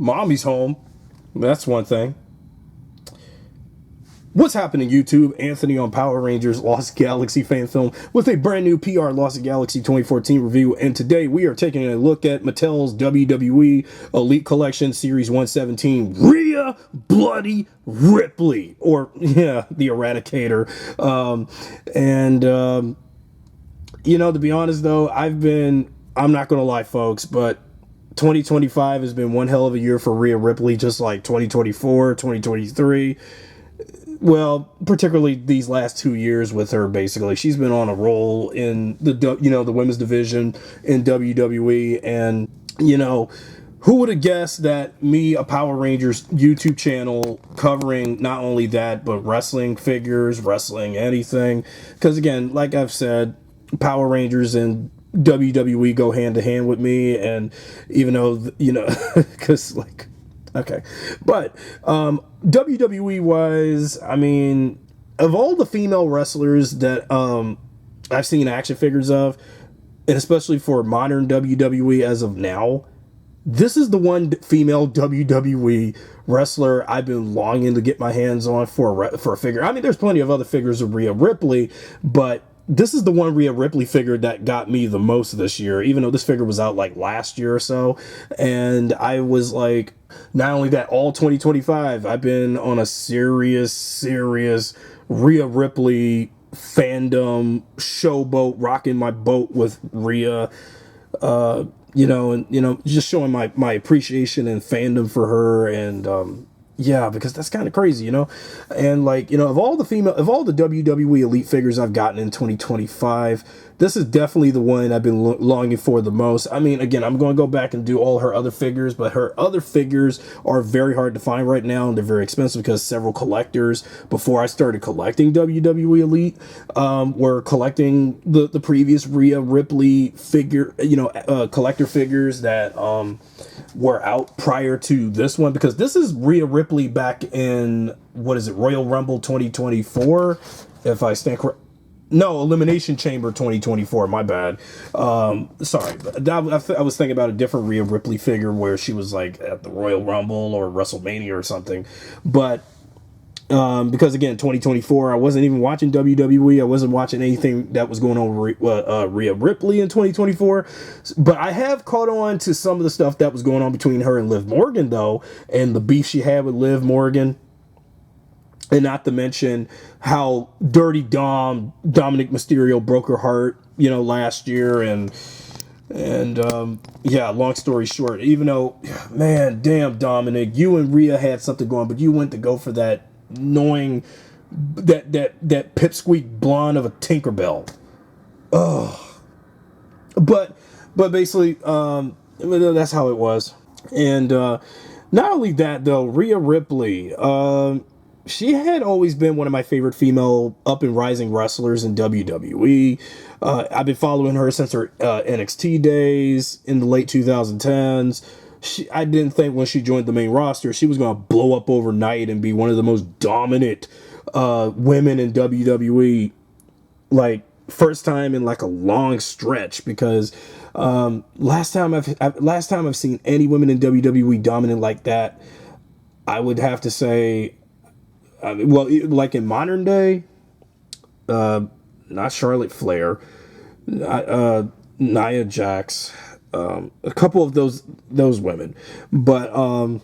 Mami's home. That's one thing. What's happening, YouTube? Anthony on Power Rangers Lost Galaxy fan film with a brand new PRLostGalaxy2014 review. And today we are taking a look at Mattel's WWE Elite Collection Series 117, Rhea Bloody Ripley, or yeah, the Eradicator. You know, to be honest though, I'm not gonna lie, folks, but 2025 has been one hell of a year for Rhea Ripley, just like 2024, 2023. Well, particularly these last 2 years with her, basically. She's been on a roll in the, you know, the women's division in WWE. And, you know, who would have guessed that me, a Power Rangers YouTube channel covering not only that, but wrestling figures, wrestling anything. Because, again, like I've said, Power Rangers and WWE go hand to hand with me. And even though, you know, because, like, okay, but WWE wise, I mean, of all the female wrestlers that I've seen action figures of, and especially for modern WWE as of now, this is the one female WWE wrestler I've been longing to get my hands on for a figure. I mean, there's plenty of other figures of Rhea Ripley, but this is the one Rhea Ripley figure that got me the most this year, even though this figure was out like last year or so. And I was like, not only that, all 2025, I've been on a serious Rhea Ripley fandom showboat, rocking my boat with Rhea, you know, and, you know, just showing my appreciation and fandom for her. And, yeah, because that's kind of crazy, you know. And like, you know, of all the WWE Elite figures I've gotten in 2025, this is definitely the one I've been longing for the most. I mean, again, I'm going to go back and do all her other figures, but her other figures are very hard to find right now, and they're very expensive because several collectors, before I started collecting WWE Elite, were collecting the previous Rhea Ripley figure, you know, collector figures that were out prior to this one, because this is Rhea Ripley back in, what is it, Royal Rumble 2024, if I stand correct. No, Elimination Chamber 2024, my bad. Sorry, I was thinking about a different Rhea Ripley figure where she was like at the Royal Rumble or WrestleMania or something. But because again, 2024, I wasn't even watching WWE. I wasn't watching anything that was going on with Rhea Ripley in 2024. But I have caught on to some of the stuff that was going on between her and Liv Morgan, though, and the beef she had with Liv Morgan. And not to mention how Dirty Dominic Mysterio broke her heart, you know, last year. And yeah, long story short, even though, man, damn, Dominic, you and Rhea had something going, but you went to go for that annoying, that pipsqueak blonde of a Tinkerbell. Oh, but basically, that's how it was. And not only that, though, Rhea Ripley, she had always been one of my favorite female up and rising wrestlers in WWE. I've been following her since her NXT days in the late 2010s. I didn't think when she joined the main roster she was going to blow up overnight and be one of the most dominant women in WWE. Like, first time in like a long stretch, because last time I've seen any women in WWE dominant like that, I would have to say, well, like in modern day, not Charlotte Flair, Nia Jax, a couple of those women, but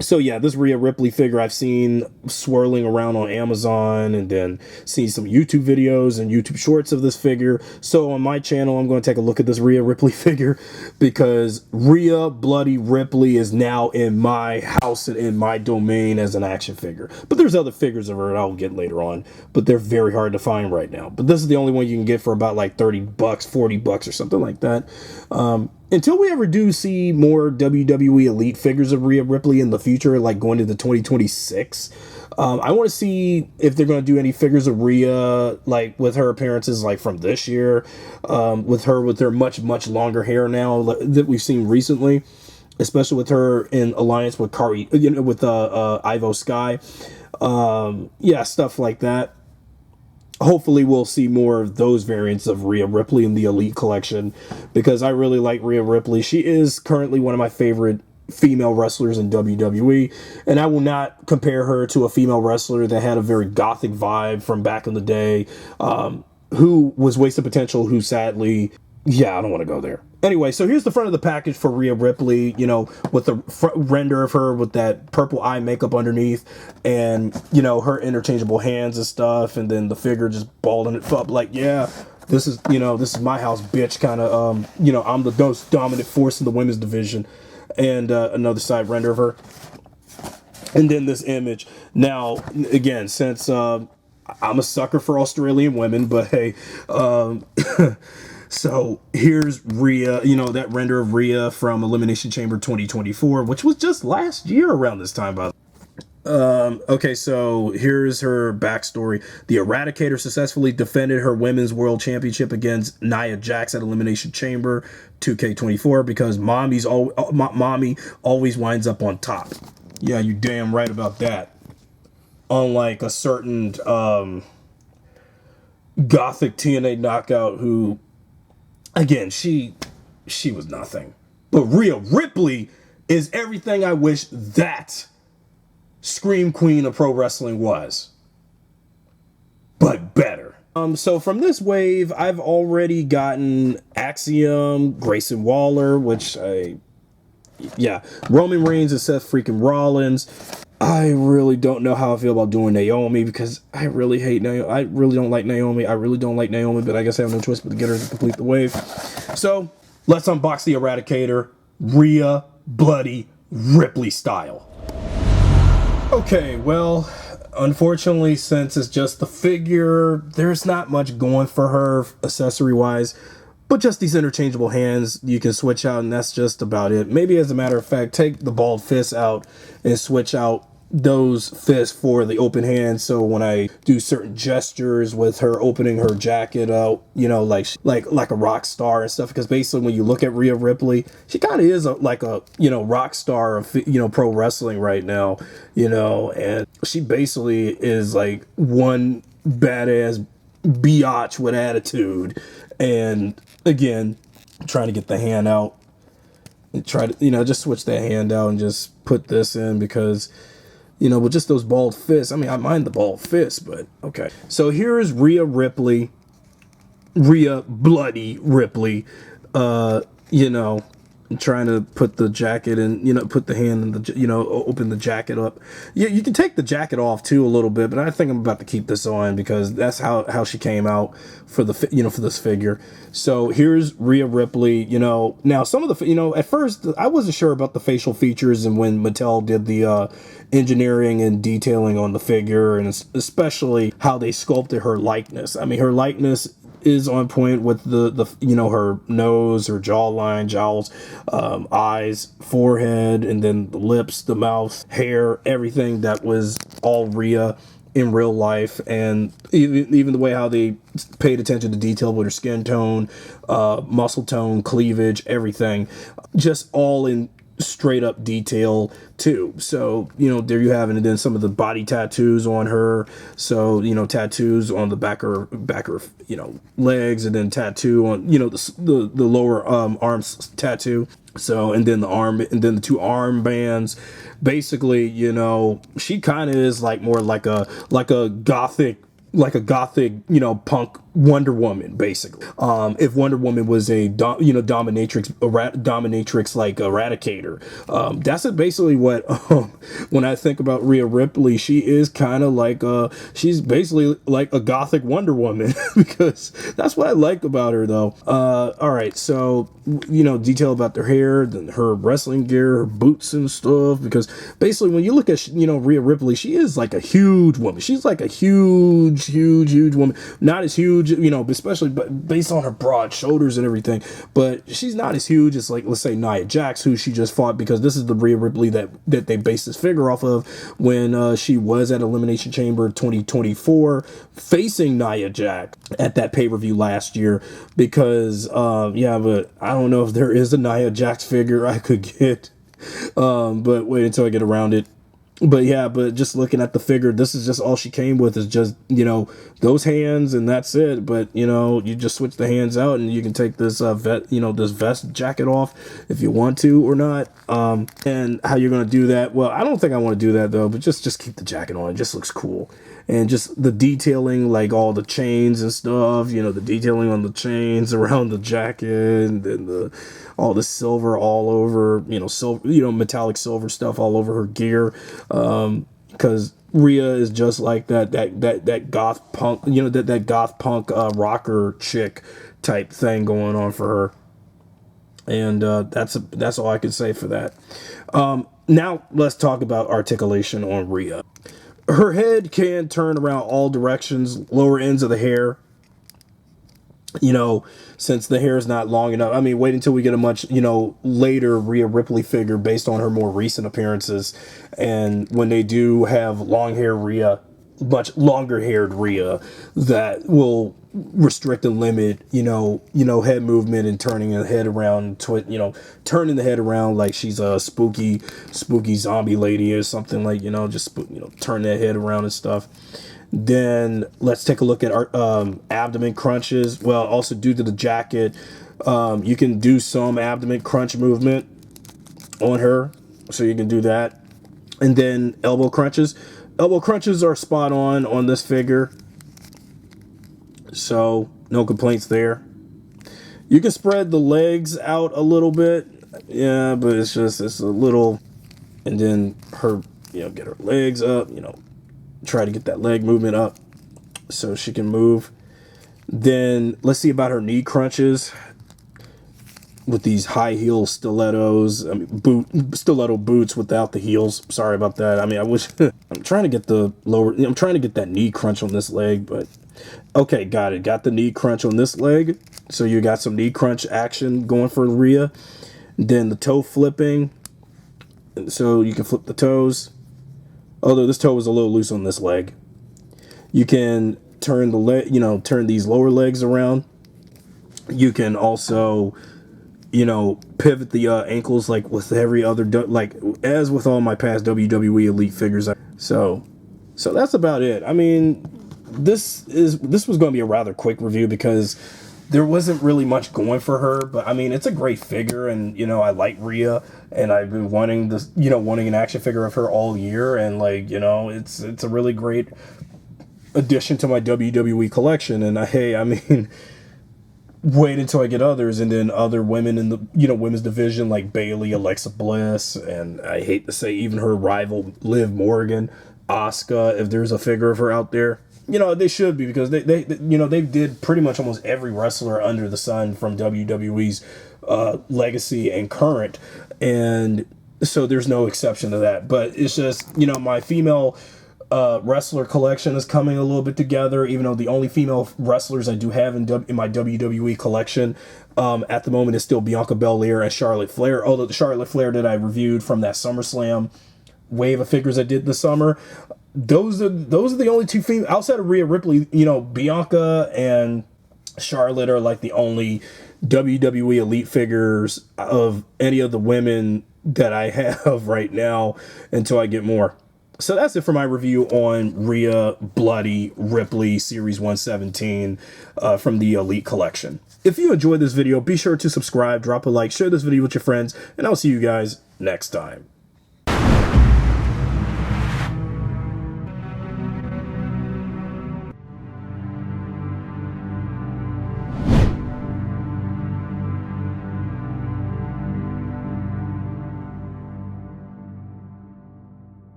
so yeah, this Rhea Ripley figure I've seen swirling around on Amazon, and then seen some YouTube videos and YouTube shorts of this figure. So on my channel, I'm going to take a look at this Rhea Ripley figure, because Rhea Bloody Ripley is now in my house and in my domain as an action figure. But there's other figures of her that I'll get later on, but they're very hard to find right now. But this is the only one you can get for about like $30, $40 or something like that. Until we ever do see more WWE Elite figures of Rhea Ripley in the future, like going into 2026, I want to see if they're going to do any figures of Rhea, like with her appearances like from this year, with her much longer hair now that we've seen recently, especially with her in alliance with Kari, you know, with Ivo Sky, yeah, stuff like that. Hopefully we'll see more of those variants of Rhea Ripley in the Elite collection, because I really like Rhea Ripley. She is currently one of my favorite female wrestlers in WWE, and I will not compare her to a female wrestler that had a very gothic vibe from back in the day, who was wasted potential, who sadly, yeah, I don't want to go there. Anyway, so here's the front of the package for Rhea Ripley, you know, with the front render of her with that purple eye makeup underneath, and, you know, her interchangeable hands and stuff, and then the figure just balling it up like, yeah, this is, you know, this is my house, bitch, kind of, you know, I'm the most dominant force in the women's division. And another side render of her. And then this image. Now, again, since I'm a sucker for Australian women, but hey, so here's Rhea, you know, that render of Rhea from Elimination Chamber 2024, which was just last year around this time, by the way. Okay, so here's her backstory. The Eradicator successfully defended her women's world championship against Nia Jax at Elimination Chamber 2K24 because Mami always winds up on top. Yeah, you damn right about that. Unlike a certain gothic TNA knockout who, again, she was nothing. But Rhea Ripley is everything I wish that Scream Queen of pro wrestling was, but better. So from this wave, I've already gotten Axiom, Grayson Waller, Roman Reigns and Seth freaking Rollins. I really don't know how I feel about doing Naomi because I really hate Naomi. I really don't like Naomi. But I guess I have no choice but to get her to complete the wave. So let's unbox the Eradicator, Rhea Bloody Ripley style. Okay, well, unfortunately, since it's just the figure, there's not much going for her accessory-wise, but just these interchangeable hands you can switch out, and that's just about it. Maybe, as a matter of fact, take the bald fists out and switch out those fists for the open hands, so when I do certain gestures with her opening her jacket out, you know, like a rock star and stuff, because basically when you look at Rhea Ripley, she kind of is like a, you know, rock star of, you know, pro wrestling right now, you know, and she basically is like one badass biatch with attitude. And again, trying to get the hand out and try to, you know, just switch that hand out and just put this in because, you know, with just those bald fists, I mean, I mind the bald fists, but okay. So here is Rhea Ripley, Rhea Bloody Ripley, you know, trying to put the jacket in, you know, put the hand in the, you know, open the jacket up. Yeah, you can take the jacket off too a little bit, but I think I'm about to keep this on because that's how she came out for the, you know, for this figure. So here's Rhea Ripley, you know. Now some of the, you know, at first I wasn't sure about the facial features, and when Mattel did the engineering and detailing on the figure, and especially how they sculpted her likeness. I mean, her likeness is on point with the you know, her nose, her jawline, jowls, eyes, forehead, and then the lips, the mouth, hair, everything that was all Rhea in real life. And even the way how they paid attention to detail with her skin tone, muscle tone, cleavage, everything, just all in straight up detail too. So, you know, there you have it. And then some of the body tattoos on her. So, you know, tattoos on the back of you know, legs, and then tattoo on, you know, the lower arms tattoo. So, and then the arm, and then the two arm bands. Basically, you know, she kind of is like more like a gothic, you know, punk Wonder Woman, basically. If Wonder Woman was a dominatrix like Eradicator, that's basically what. When I think about Rhea Ripley, she is kind of like she's basically like a gothic Wonder Woman because that's what I like about her, though. All right, so, you know, detail about their hair, then her wrestling gear, her boots and stuff. Because basically, when you look at, you know, Rhea Ripley, she is like a huge woman. She's like a huge woman. Not as huge, you know, especially based on her broad shoulders and everything, but she's not as huge as, like, let's say Nia Jax, who she just fought, because this is the Rhea Ripley that they based this figure off of when she was at Elimination Chamber 2024 facing Nia Jax at that pay-per-view last year. Because yeah, but I don't know if there is a Nia Jax figure I could get, but wait until I get around it. But yeah, but just looking at the figure, this is just all she came with, is just, you know, those hands, and that's it. But, you know, you just switch the hands out, and you can take this this vest jacket off if you want to or not. And how you're going to do that? Well, I don't think I want to do that though, but just keep the jacket on. It just looks cool. And just the detailing, like all the chains and stuff, you know, the detailing on the chains around the jacket, and then all the silver all over, you know, silver, you know, metallic silver stuff all over her gear. Because Rhea is just like that goth punk, you know, that goth punk rocker chick type thing going on for her. And that's all I can say for that. Now let's talk about articulation on Rhea. Her head can turn around all directions, lower ends of the hair. You know, since the hair is not long enough. I mean, wait until we get a much, you know, later Rhea Ripley figure based on her more recent appearances. And when they do have long hair Rhea, much longer haired Rhea, that will restrict and limit, you know, head movement and turning the head around, turning the head around like she's a spooky zombie lady or something, like, you know, just, you know, turn that head around and stuff. Then let's take a look at our abdomen crunches. Well, also due to the jacket, you can do some abdomen crunch movement on her, so you can do that. And then elbow crunches. Elbow crunches are spot on this figure, so no complaints there. You can spread the legs out a little bit, yeah, but it's a little. And then her, you know, get her legs up, you know, try to get that leg movement up so she can move. Then let's see about her knee crunches with these high heel stilettos. I mean, stiletto boots without the heels. Sorry about that. I mean, I wish I'm trying to get I'm trying to get that knee crunch on this leg, but okay, got it. Got the knee crunch on this leg. So you got some knee crunch action going for Rhea. Then the toe flipping. So you can flip the toes. Although this toe was a little loose on this leg. You can turn the leg, you know, turn these lower legs around. You can also, you know, pivot the ankles like with every other, like as with all my past WWE Elite figures. So that's about it. I mean, this was going to be a rather quick review because there wasn't really much going for her, but I mean, it's a great figure, and, you know, I like Rhea, and I've been wanting this, you know, wanting an action figure of her all year, and, like, you know, it's a really great addition to my WWE collection. And I mean, wait until I get others, and then other women in the, you know, women's division like Bayley, Alexa Bliss, and I hate to say even her rival Liv Morgan, Asuka, if there's a figure of her out there. You know, they should be, because they you know, they did pretty much almost every wrestler under the sun from WWE's legacy and current, and so there's no exception to that. But it's just, you know, my female wrestler collection is coming a little bit together, even though the only female wrestlers I do have in my WWE collection at the moment is still Bianca Belair and Charlotte Flair. Although the Charlotte Flair that I reviewed from that SummerSlam wave of figures I did this summer, those are the only two female outside of Rhea Ripley. You know, Bianca and Charlotte are like the only WWE Elite figures of any of the women that I have right now until I get more. So that's it for my review on Rhea Bloody Ripley Series 117 from the Elite Collection. If you enjoyed this video, be sure to subscribe, drop a like, share this video with your friends, and I'll see you guys next time.